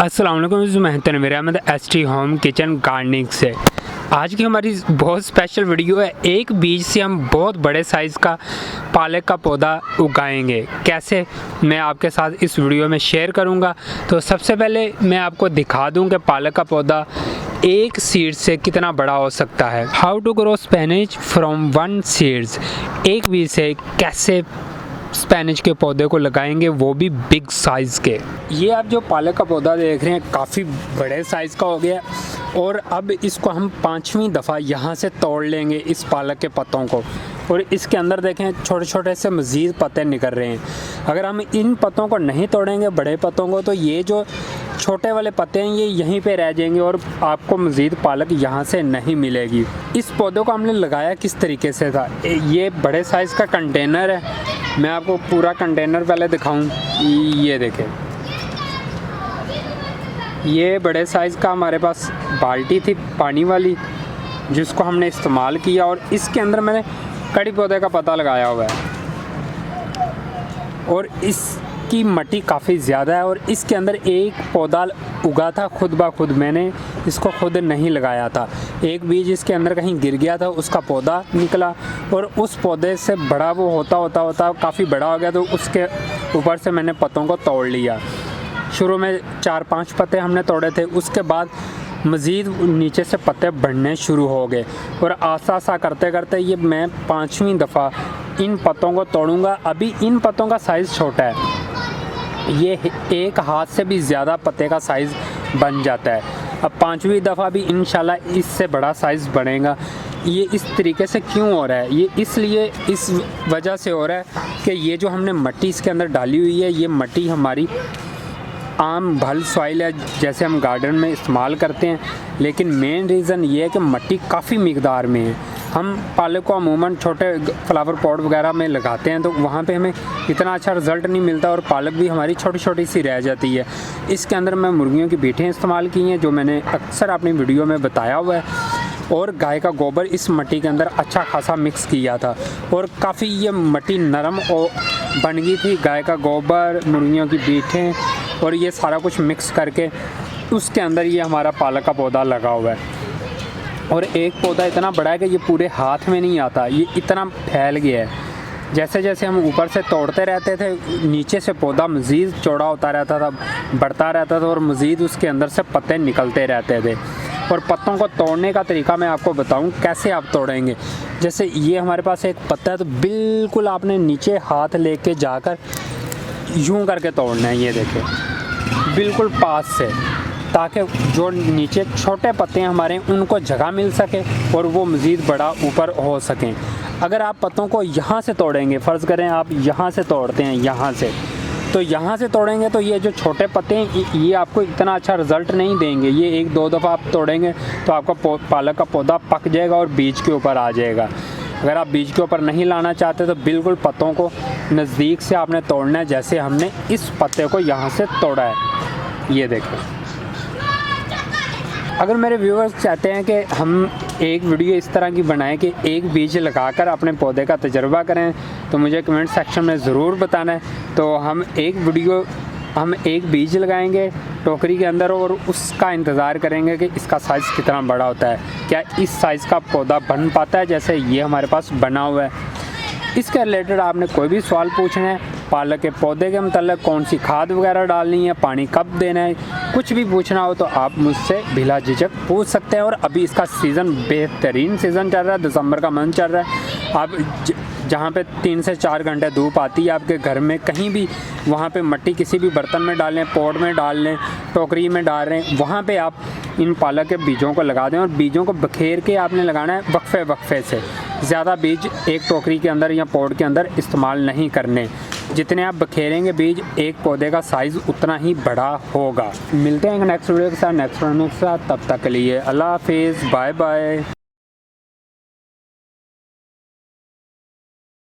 अस्सलाम वालेकुम, मैं Tanveer Ahmed ST home kitchen gardening से। आज की हमारी बहुत स्पेशल वीडियो है। एक बीज से हम बहुत बड़े साइज़ का पालक का पौधा उगाएंगे। कैसे, मैं आपके साथ इस वीडियो में शेयर करूंगा। तो सबसे पहले मैं आपको दिखा दूं कि पालक का पौधा एक सीड से कितना बड़ा हो सकता है। How to grow Spanish from one seeds. एक बीज से कैसे स्पेनिश के पौधे को लगाएंगे, वो भी बिग साइज़ के। ये आप जो पालक का पौधा देख रहे हैं काफ़ी बड़े साइज़ का हो गया और अब इसको हम 5वीं दफ़ा यहाँ से तोड़ लेंगे इस पालक के पत्तों को। और इसके अंदर देखें छोटे छोटे से मज़ीद पत्ते निकल रहे हैं। अगर हम इन पत्तों को नहीं तोड़ेंगे, बड़े पत्तों को, तो ये जो छोटे वाले पत्ते हैं ये यहीं पे रह जाएंगे और आपको मज़ीद पालक यहाँ से नहीं मिलेगी। इस पौधे को हमने लगाया किस तरीके से था, ये बड़े साइज़ का कंटेनर है। मैं आपको पूरा कंटेनर पहले दिखाऊं। ये देखें, ये बड़े साइज़ का हमारे पास बाल्टी थी पानी वाली, जिसको हमने इस्तेमाल किया और इसके अंदर मैंने कड़ी पौधे का पत्ता लगाया हुआ है और इसकी मट्टी काफ़ी ज़्यादा है। और इसके अंदर एक पौधा उगा था खुद ब खुद, मैंने इसको खुद नहीं लगाया था। एक बीज इसके अंदर कहीं गिर गया था, उसका पौधा निकला और उस पौधे से बड़ा वो होता काफ़ी बड़ा हो गया, तो उसके ऊपर से मैंने पत्तों को तोड़ लिया। शुरू में 4-5 पत्ते हमने तोड़े थे, उसके बाद मज़ीद नीचे से पत्ते बढ़ने शुरू हो गए और आसा करते करते ये मैं 5वीं दफ़ा इन पत्तों को तोड़ूंगा। अभी इन पत्तों का साइज़ छोटा है, ये एक हाथ से भी ज़्यादा पत्ते का साइज़ बन जाता है। अब 5वीं दफ़ा भी इंशाल्लाह इससे बड़ा साइज़ बनेगा। ये इस तरीके से क्यों हो रहा है, ये इसलिए इस वजह से हो रहा है कि ये जो हमने मिट्टी इसके अंदर डाली हुई है, ये मिट्टी हमारी आम भल सॉइल है जैसे हम गार्डन में इस्तेमाल करते हैं, लेकिन मेन रीज़न ये है कि मिट्टी काफ़ी मिकदार में है। हम पालक को अमूमन छोटे फ्लावर पॉट वगैरह में लगाते हैं तो वहाँ पे हमें इतना अच्छा रिज़ल्ट नहीं मिलता और पालक भी हमारी छोटी छोटी सी रह जाती है। इसके अंदर मैं मुर्गियों की बीटें इस्तेमाल की हैं, जो मैंने अक्सर अपनी वीडियो में बताया हुआ है, और गाय का गोबर इस मिट्टी के अंदर अच्छा खासा मिक्स किया था और काफ़ी ये मिट्टी नरम और बन गई थी। गाय का गोबर, मुर्गियों की बीटें और ये सारा कुछ मिक्स करके उसके अंदर ये हमारा पालक का पौधा लगा हुआ है। और एक पौधा इतना बड़ा है कि ये पूरे हाथ में नहीं आता, ये इतना फैल गया है। जैसे जैसे हम ऊपर से तोड़ते रहते थे, नीचे से पौधा मज़ीद चौड़ा होता रहता था, बढ़ता रहता था और मज़ीद उसके अंदर से पत्ते निकलते रहते थे। और पत्तों को तोड़ने का तरीका मैं आपको बताऊं कैसे आप तोड़ेंगे। जैसे ये हमारे पास एक पत्ता है, तो बिल्कुल आपने नीचे हाथ लेके जाकर यूं करके तोड़ना है। ये देखें, बिल्कुल पास से, ताकि जो नीचे छोटे पत्ते हैं हमारे उनको जगह मिल सके और वो मज़ीद बड़ा ऊपर हो सकें। अगर आप पत्तों को यहाँ से तोड़ेंगे, फ़र्ज़ करें आप यहाँ से तोड़ते हैं, यहाँ से, तो यहाँ से तोड़ेंगे तो ये जो छोटे पत्ते हैं ये आपको इतना अच्छा रिज़ल्ट नहीं देंगे। ये 1-2 दफ़ा आप तोड़ेंगे तो आपका पालक का पौधा पक जाएगा और बीज के ऊपर आ जाएगा। अगर आप बीज के ऊपर नहीं लाना चाहते तो बिल्कुल पत्तों को नज़दीक से आपने तोड़ना है, जैसे हमने इस पत्ते को यहाँ से तोड़ा है। ये देखें। अगर मेरे व्यूअर्स चाहते हैं कि हम एक वीडियो इस तरह की बनाएं कि एक बीज लगाकर अपने पौधे का तजर्बा करें, तो मुझे कमेंट सेक्शन में ज़रूर बताना है। तो हम एक बीज लगाएंगे टोकरी के अंदर और उसका इंतज़ार करेंगे कि इसका साइज़ कितना बड़ा होता है, क्या इस साइज़ का पौधा बन पाता है जैसे ये हमारे पास बना हुआ है। इसके रिलेटेड आपने कोई भी सवाल पूछना है, पालक के पौधे के मतलब कौन सी खाद वगैरह डालनी है, पानी कब देना है, कुछ भी पूछना हो तो आप मुझसे बिला झिझक पूछ सकते हैं। और अभी इसका सीज़न बेहतरीन सीज़न चल रहा है, दिसंबर का मंथ चल रहा है। आप जहाँ पे 3 से 4 घंटे धूप आती है आपके घर में, कहीं भी वहाँ पे मिट्टी किसी भी बर्तन में डाल लें, पॉट में डाल लें, टोकरी में डाल रहे हैं, वहाँ पे आप इन पालक के बीजों को लगा दें। और बीजों को बखेर के आपने लगाना है वक्फे से। ज़्यादा बीज एक टोकरी के अंदर या पॉट के अंदर इस्तेमाल नहीं करने। जितने आप बखेरेंगे बीज, एक पौधे का साइज़ उतना ही बड़ा होगा। मिलते हैं नेक्स्ट वीडियो के साथ, तब तक के लिए अल्लाह हाफिज़, बाय बाय।